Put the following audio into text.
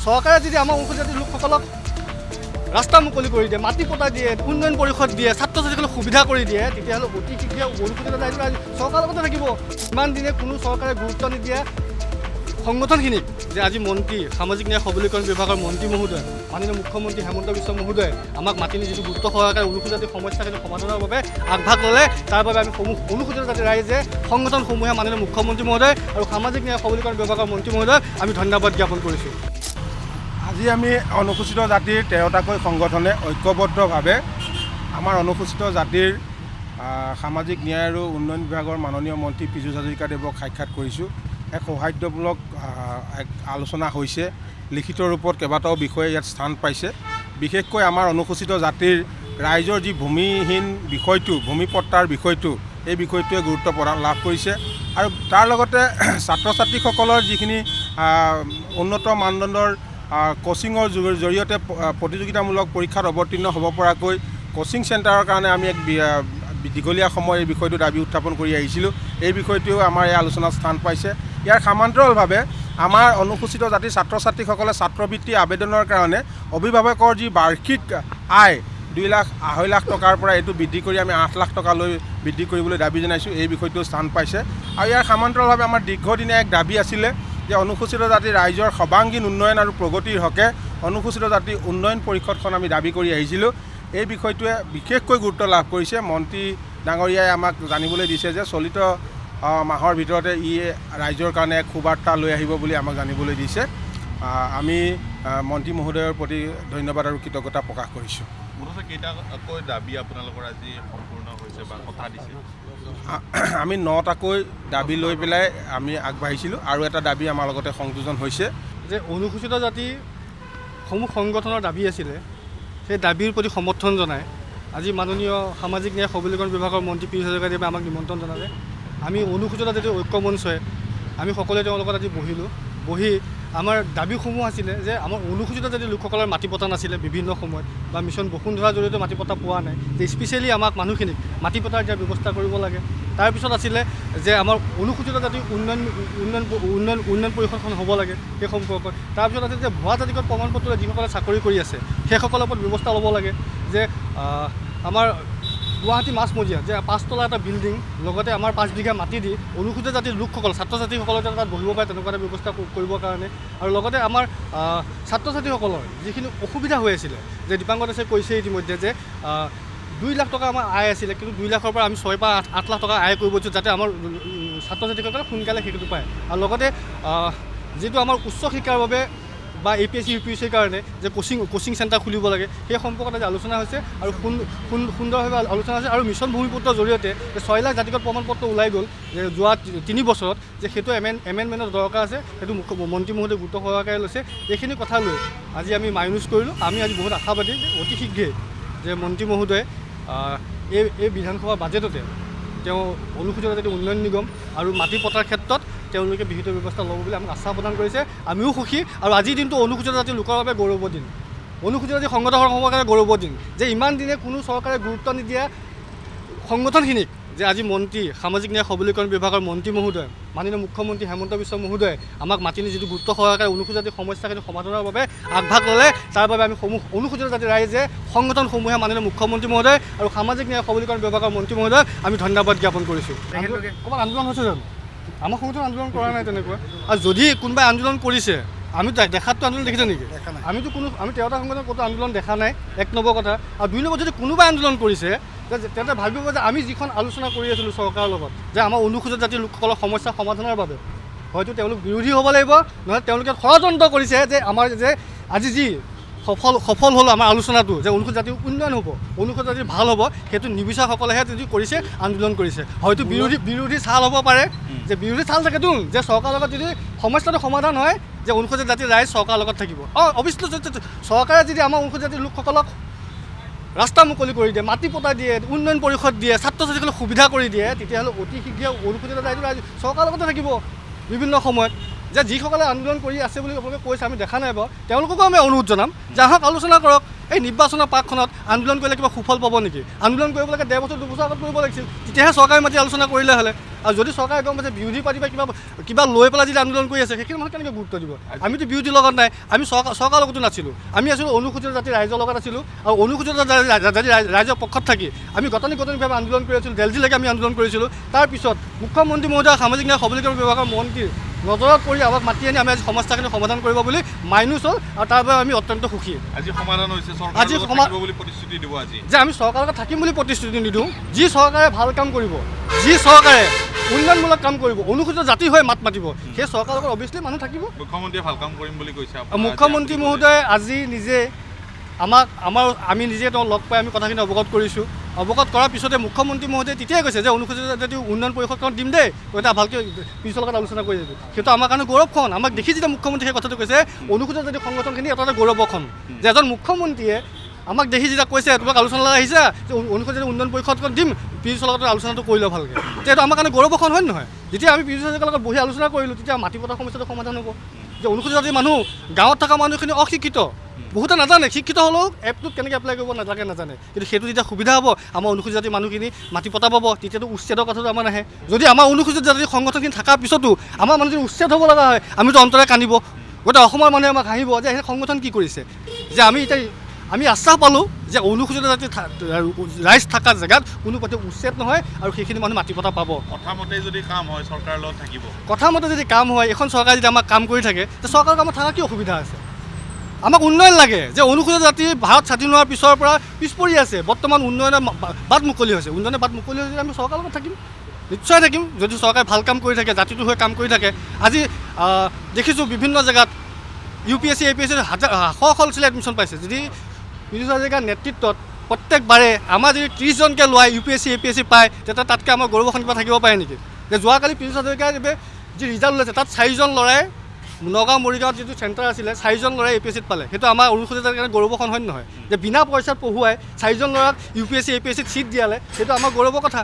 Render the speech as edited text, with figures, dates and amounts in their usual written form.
চৰকাৰে যদি আমাৰ অনুসূচিত জাতিৰ লোকসকলক ৰাস্তা মুকলি কৰি দিয়ে, মাটি পতা দিয়ে, উন্নয়ন পৰিষদ দিয়ে, ছাত্ৰ ছাত্ৰীসকলক সুবিধা কৰি দিয়ে, তেতিয়াহ'লে অতি শীঘ্ৰে অনুসূচিত জাতিৰ চৰকাৰৰ লগতে থাকিব। ইমান দিনে কোনো চৰকাৰে গুৰুত্ব নিদিয়ে সংগঠনখিনিক, যে আজি মন্ত্ৰী সামাজিক ন্যায় সবলীকৰণ বিভাগৰ মন্ত্ৰী মহোদয়, মাননীয় মুখ্যমন্ত্ৰী হেমন্ত বিশ্ব মহোদয়ে আমাক মাতি নি যিটো গুৰুত্ব সহকাৰে অনুসূচিত জাতিৰ সমস্যাখিনি সমাধানৰ বাবে আগভাগ ল'লে, তাৰ বাবে আমি অনুসূচিত জাতিৰ ৰাইজে সংগঠনসমূহে মাননীয় মুখ্যমন্ত্ৰী মহোদয় আৰু সামাজিক ন্যায় সবলীকৰণ বিভাগৰ মন্ত্ৰী মহোদয়ক আমি ধন্যবাদ জ্ঞাপন কৰিছোঁ। আজি আমি অনুসূচিত জাতিৰ 13টাকৈ সংগঠনে ঐক্যবদ্ধভাৱে আমাৰ অনুসূচিত জাতিৰ সামাজিক ন্যায় আৰু উন্নয়ন বিভাগৰ মাননীয় মন্ত্ৰী পীযুষ হাজৰিকাদেৱক সাক্ষাৎ কৰিছোঁ। এক সৌহাৰ্দ্যমূলক এক আলোচনা হৈছে। লিখিত ৰূপত কেইবাটাও বিষয়ে ইয়াত স্থান পাইছে। বিশেষকৈ আমাৰ অনুসূচিত জাতিৰ ৰাইজৰ যি ভূমিহীন বিষয়টো, ভূমিপট্টাৰ বিষয়টো, এই বিষয়টোৱে গুৰুত্ব লাভ কৰিছে আৰু তাৰ লগতে ছাত্ৰ ছাত্ৰীসকলৰ যিখিনি উন্নত মানদণ্ডৰ কোচিঙৰ জৰিয়তে প্ৰতিযোগিতামূলক পৰীক্ষাত অৱতীৰ্ণ হ'ব পৰাকৈ কোচিং চেণ্টাৰৰ কাৰণে আমি এক দীঘলীয়া সময় এই বিষয়টো দাবী উত্থাপন কৰি আহিছিলোঁ। এই বিষয়টোও আমাৰ এই আলোচনাত স্থান পাইছে। ইয়াৰ সমান্তৰালভাৱে আমাৰ অনুসূচিত জাতিৰ ছাত্ৰ ছাত্ৰীসকলে ছাত্ৰবৃত্তি আবেদনৰ কাৰণে অভিভাৱকৰ যি বাৰ্ষিক আয় 2 লাখ 2.5 লাখ টকাৰ পৰা এইটো বৃদ্ধি কৰি আমি 8 লাখ টকালৈ বৃদ্ধি কৰিবলৈ দাবী জনাইছোঁ। এই বিষয়টো স্থান পাইছে আৰু ইয়াৰ সমান্তৰালভাৱে আমাৰ দীৰ্ঘদিনীয়া এক দাবী আছিলে যে অনুসূচিত জাতিৰ ৰাইজৰ সৰ্বাংগীন উন্নয়ন আৰু প্ৰগতিৰ হকে অনুসূচিত জাতি উন্নয়ন পৰিষদখন আমি দাবী কৰি আহিছিলোঁ। এই বিষয়টোৱে বিশেষকৈ গুৰুত্ব লাভ কৰিছে। মন্ত্ৰী ডাঙৰীয়াই আমাক জানিবলৈ দিছে যে চলিত মাহৰ ভিতৰতে ৰাইজৰ কাৰণে এক সুবাৰ্তা লৈ আহিব বুলি আমাক জানিবলৈ দিছে। আমি মন্ত্ৰী মহোদয়ৰ প্ৰতি ধন্যবাদ আৰু কৃতজ্ঞতা প্ৰকাশ কৰিছোঁ। মুঠতে কেইটাকৈ দাবী আপোনালোকৰ আজি সম্পূৰ্ণ হৈছে বা কথা দিছে? আমি 9টাকৈ দাবী লৈ পেলাই আমি আগবাঢ়িছিলোঁ আৰু এটা দাবী আমাৰ লগতে সংযোজন হৈছে যে অনুসূচিত জাতি সমূহ সংগঠনৰ দাবী আছিলে, সেই দাবীৰ প্ৰতি সমৰ্থন জনাই আজি মাননীয় সামাজিক ন্যায় সবলীকৰণ বিভাগৰ মন্ত্ৰী পীযুষ হাজৰিকাদেৱে আমাক নিমন্ত্ৰণ জনালে। আমি অনুসূচিত জাতিৰ ঐক্য মঞ্চই আমি সকলোৱে তেওঁৰ লগত আজি বহি আমাৰ দাবীসমূহ আছিলে যে আমাৰ অনুসূচিত জাতিৰ লোকসকলৰ মাটি পতা নাছিলে বিভিন্ন সময়ত বা মিছন বসুন্ধৰাৰ জৰিয়তে মাটি পতা পোৱা নাই, যে স্পেচিয়েলি আমাক মানুহখিনিক মাটি পতাৰ দিয়াৰ ব্যৱস্থা কৰিব লাগে। তাৰপিছত আছিলে যে আমাৰ অনুসূচিত জাতিৰ উন্নয়ন পৰিষদখন হ'ব লাগে সেই সম্পৰ্কত। তাৰপিছত আছিল যে ভুৱা জাতিগত প্ৰমাণপত্ৰ যিসকলে চাকৰি কৰি আছে সেইসকলৰ ওপৰত ব্যৱস্থা ল'ব লাগে, যে আমাৰ গুৱাহাটী মাছমজিয়া যে 5 তলা এটা বিল্ডিং লগতে আমাৰ 5 বিঘা মাটি দি অনুসূচিত জাতিৰ লোকসকল ছাত্ৰ ছাত্ৰীসকলে যাতে তাত বহিব পাৰে তেনেকুৱা এটা ব্যৱস্থা কৰিবৰ কাৰণে, আৰু লগতে আমাৰ ছাত্ৰ ছাত্ৰীসকলৰ যিখিনি অসুবিধা হৈ আছিলে, যে দীপাংকৰ দাসে কৈছে ইতিমধ্যে যে 2 লাখ টকা আমাৰ আয় আছিলে, কিন্তু 2 লাখৰ পৰা আমি 6 বা 8 লাখ টকা আয় কৰিব যাতে আমাৰ ছাত্ৰ ছাত্ৰীসকলে সোনকালে সেইটো পায়। আৰু লগতে যিটো আমাৰ উচ্চ শিক্ষাৰ বাবে বা APSC UPSCৰ কাৰণে যে কোচিং চেণ্টাৰ খুলিব লাগে, সেই সম্পৰ্কত আজি আলোচনা হৈছে আৰু সুন্দৰভাৱে আলোচনা হৈছে। আৰু মিছন ভূমিপুত্ৰৰ জৰিয়তে যে 6 লাখ জাতিগত প্ৰমাণপত্ৰ ওলাই গ'ল যে যোৱা 3 বছৰত, যে সেইটো এমেণ্ডমেণ্টৰ দৰকাৰ আছে, সেইটো মন্ত্ৰী মহোদয়ে গুৰুত্ব সহকাৰে লৈছে। এইখিনি কথা লৈ আজি আমি মাইনাছ কৰিলোঁ। আমি আজি বহুত আশাবাদী যে অতি শীঘ্ৰে যে মন্ত্ৰী মহোদয়ে এই বিধানসভাৰ বাজেটতে তেওঁ অনুসূচিত জাতি উন্নয়ন নিগম আৰু মাটি পতাৰ ক্ষেত্ৰত তেওঁলোকে বিহিত ব্যৱস্থা ল'ব বুলি আমাক আশ্বাস প্ৰদান কৰিছে। আমিও সুখী আৰু আজিৰ দিনটো অনুসূচিত জাতিৰ লোকৰ বাবে গৌৰৱৰ দিন, অনুসূচিত জাতি সংগঠনসমূহৰ কাৰণে গৌৰৱৰ দিন, যে ইমান দিনে কোনো চৰকাৰে গুৰুত্ব নিদিয়া সংগঠনখিনিক, যে আজি মন্ত্ৰী সামাজিক ন্যায় সবলীকৰণ বিভাগৰ মন্ত্ৰী মহোদয় মাননীয় মুখ্যমন্ত্ৰী হেমন্ত বিশ্ব মহোদয়ে আমাক মাতি নি যিটো গুৰুত্ব সহকাৰে অনুসূচিত জাতিৰ সমস্যাখিনি সমাধানৰ বাবে আগভাগ ল'লে, তাৰ বাবে আমি অনুসূচিত জাতিৰ ৰাইজে সংগঠনসমূহে মাননীয় মুখ্যমন্ত্ৰী মহোদয় আৰু সামাজিক ন্যায় সবলীকৰণ বিভাগৰ মন্ত্ৰী মহোদয়ক আমি ধন্যবাদ জ্ঞাপন কৰিছোঁ। ক'ৰবাত আন্দোলন হৈছে জানো? আমাৰ সংগঠন আন্দোলন কৰা নাই তেনেকুৱা। আৰু যদি কোনোবাই আন্দোলন কৰিছে, আমি দেখাততো আন্দোলন দেখিছে নেকি? আমি 13টা সংগঠন ক'তো আন্দোলন দেখা নাই, 1 নম্বৰ কথা। আৰু 2 নম্বৰ, যদি কোনোবাই আন্দোলন কৰিছে তেন্তে ভাবিব যে আমি যিখন আলোচনা কৰি আছিলোঁ চৰকাৰৰ লগত, যে আমাৰ অনুসূচিত জাতিৰ লোকসকলৰ সমস্যা সমাধানৰ বাবে হয়তো তেওঁলোক বিৰোধী হ'ব লাগিব, নহ'লে তেওঁলোকে ষড়যন্ত্ৰ কৰিছে যে আমাৰ যে আজি যি সফল হ'ল আমাৰ আলোচনাটো, যে অনুসূচিত জাতিৰ উন্নয়ন হ'ব, অনুসূচিত জাতিৰ ভাল হ'ব, সেইটো নিবিচাৰসকলেহে যদি কৰিছে, আন্দোলন কৰিছে। হয়তো বিৰোধী ছাল হ'ব পাৰে, যে বিৰোধী ছাল থাকেতো, যে চৰকাৰৰ লগত যদি সমস্যাটো সমাধান হয়, যে অনুসূচিত জাতিৰ ৰাইজ চৰকাৰৰ লগত থাকিব। অৱশ্যে চৰকাৰে যদি আমাৰ অনুসূচিত জাতিৰ লোকসকলক ৰাস্তা মুকলি কৰি দিয়ে, মাটি পতা দিয়ে, উন্নয়ন পৰিষদ দিয়ে, ছাত্ৰ ছাত্ৰীসকলক সুবিধা কৰি দিয়ে, তেতিয়াহ'লে অতি শীঘ্ৰে অনুসূচিত জাতিৰ ৰাইজ চৰকাৰৰ লগতে থাকিব বিভিন্ন সময়ত। যে যিসকলে আন্দোলন কৰি আছে বুলি আপোনালোকে কৈছে, আমি দেখা নাই বাৰু, তেওঁলোককো আমি অনুৰোধ জনাম যে আহক আলোচনা কৰক, এই নিৰ্বাচনৰ পাকখনত আন্দোলন কৰিলে কিবা সুফল পাব নেকি? আন্দোলন কৰিব লাগে 1.5 বছৰ 2 বছৰ আগত কৰিব লাগিছিল, তেতিয়াহে চৰকাৰে মাতি আলোচনা কৰিলে হ'লে। আৰু যদি চৰকাৰে গম পাইছে বিৰোধী পাৰ্টি বা কিবা লৈ পেলাই যদি আন্দোলন কৰি আছে, সেইখিনি মানুহ কেনেকৈ গুৰুত্ব দিব? আমিতো বিৰোধীৰ লগত নাই, আমি চৰকাৰৰ লগতো নাছিলোঁ, আমি আছিলোঁ অনুসূচিত জাতিৰ ৰাইজৰ লগত আছিলোঁ। আৰু অনুসূচিত জাতি ৰাইজৰ পক্ষত থাকি আমি গতানুগতিকভাৱে আন্দোলন কৰি আছিলোঁ, দেলহিলৈকে আমি আন্দোলন কৰিছিলোঁ। তাৰপিছত মুখ্যমন্ত্ৰী মহোদয় সামাজিক ন্যায় সবলীকৰণ বিভাগৰ মন্ত্ৰীৰ নজৰত পৰি আমাক মাতি আনি আমি আজি সমস্যাখিনি সমাধান কৰিব বুলি মাইনুছ হ'ল, আৰু তাৰ বাবে আমি অত্যন্ত সুখী। আজি সমাধান হৈছে, আজি চৰকাৰ বুলি প্ৰতিশ্ৰুতি দিব আজি যে আমি চৰকাৰৰ লগত থাকিম বুলি প্ৰতিশ্ৰুতি নিদিওঁ। যি চৰকাৰে ভাল কাম কৰিব, যি চৰকাৰে উন্নয়নমূলক কাম কৰিব, অনুসূচিত জাতি হৈ মাত মাতিব, সেই চৰকাৰৰ লগত অভিয়াছলি মানুহ থাকিব। মুখ্যমন্ত্ৰীয়ে ভাল কাম কৰিম বুলি কৈছে। মুখ্যমন্ত্ৰী মহোদয়ে আজি নিজে আমি নিজে তেওঁক লগ পাই আমি কথাখিনি অৱগত কৰিছোঁ। অৱগত কৰাৰ পিছতে মুখ্যমন্ত্ৰী মহোদয়ে তেতিয়াই কৈছে যে অনুসূচিত জাতি উন্নয়ন পৰিষদখন দিম দেই, তই ভালকৈ পিছৰ লগত আলোচনা কৰি যাবি। সেইটো আমাৰ কাৰণে গৌৰৱখন। আমাক দেখি যেতিয়া মুখ্যমন্ত্ৰীয়ে সেই কথাটো কৈছে, অনুসূচিত জাতি সংগঠনখিনি এটা গৌৰৱখন যে এজন মুখ্যমন্ত্ৰীয়ে আমাক দেখি যেতিয়া কৈছে তোমাক আলোচনালৈ আহিছা যে অনুসূচিত উন্নয়ন পৰিষদখন দিম, পিছৰ লগত আলোচনাটো কৰি লওঁ ভালকৈ, তেতিয়া এইটো আমাৰ কাৰণে গৌৰৱখন হয় নহয়? যেতিয়া আমি পিছৰ লগত বহি আলোচনা কৰিলোঁ, তেতিয়া মাটি পতাৰ সমস্যাটো সমাধান হ'ব। যে অনুসূচিত জাতিৰ মানুহ, গাঁৱত থকা মানুহখিনি অশিক্ষিত, বহুতে নাজানে, শিক্ষিত হ'লেও এপটোত কেনেকৈ এপ্লাই কৰিব নাজানে। কিন্তু সেইটো যেতিয়া সুবিধা হ'ব, আমাৰ অনুসূচিত জাতিৰ মানুহখিনি মাটি পতা পাব, তেতিয়াতো উচ্ছেদৰ কথাটো আমাৰ নাহে। যদি আমাৰ অনুসূচিত জাতিৰ সংগঠনখিনি থকাৰ পিছতো আমাৰ মানুহখিনি উচ্ছেদ হ'ব লগা হয়, আমিতো অন্তৰে কান্দিব, গোটেই অসমৰ মানুহে আমাক হাঁহিব যে সেই সংগঠন কি কৰিছে। যে আমি আশ্বাস পালোঁ যে অনুসূচিত জাতিৰ ৰাইজ থকা জেগাত কোনো পথে উচ্ছেদ নহয়, আৰু সেইখিনি মানুহ মাটি পতা পাব। কথামতে যদি কাম হয় চৰকাৰৰ লগত থাকিব। কথামতে যদি কাম হয়, এখন চৰকাৰে যদি আমাক কাম কৰি থাকে, তে চৰকাৰৰ কামত থকা কি অসুবিধা আছে? আমাক উন্নয়ন লাগে। যে অনুসূচিত জাতি ভাৰত স্বাধীন হোৱাৰ পিছৰ পৰা পিছ পৰি আছে, বৰ্তমান উন্নয়নৰ বাট মুকলি হৈছে। উন্নয়নৰ বাট মুকলি হৈছে, আমি চৰকাৰৰ লগত থাকিম, নিশ্চয় থাকিম। যদি চৰকাৰে ভাল কাম কৰি থাকে, জাতিটোৰ হৈ কাম কৰি থাকে। আজি দেখিছোঁ বিভিন্ন জেগাত UPSC APSC শ ছিল এডমিশ্যন পাইছে। যদি পীযুষ হাজৰিকাৰ নেতৃত্বত প্ৰত্যেকবাৰে আমাৰ যদি 30 জনকৈ লোৱাই UPSC APSC পায়, তেতিয়া তাতকৈ আমাৰ গৌৰৱখন কিবা থাকিব পাৰে নেকি? যে যোৱাকালি পীযুষ হাজৰিকাৰ যি ৰিজাল্ট ওলাইছে, তাত 4 জন ল'ৰাই নগাঁও মৰিগাঁৱত যিটো চেণ্টাৰ আছিলে, 4 জন ল'ৰাই APSCত পালে। সেইটো আমাৰ অনুসূচিত জাতিৰ কাৰণে গৌৰৱখন হয় নহয়? যে বিনা পইচাত পঢ়ুৱাই 4 জন ল'ৰাক UPSC APSCত ছিট দিয়ালে, সেইটো আমাৰ গৌৰৱৰ কথা।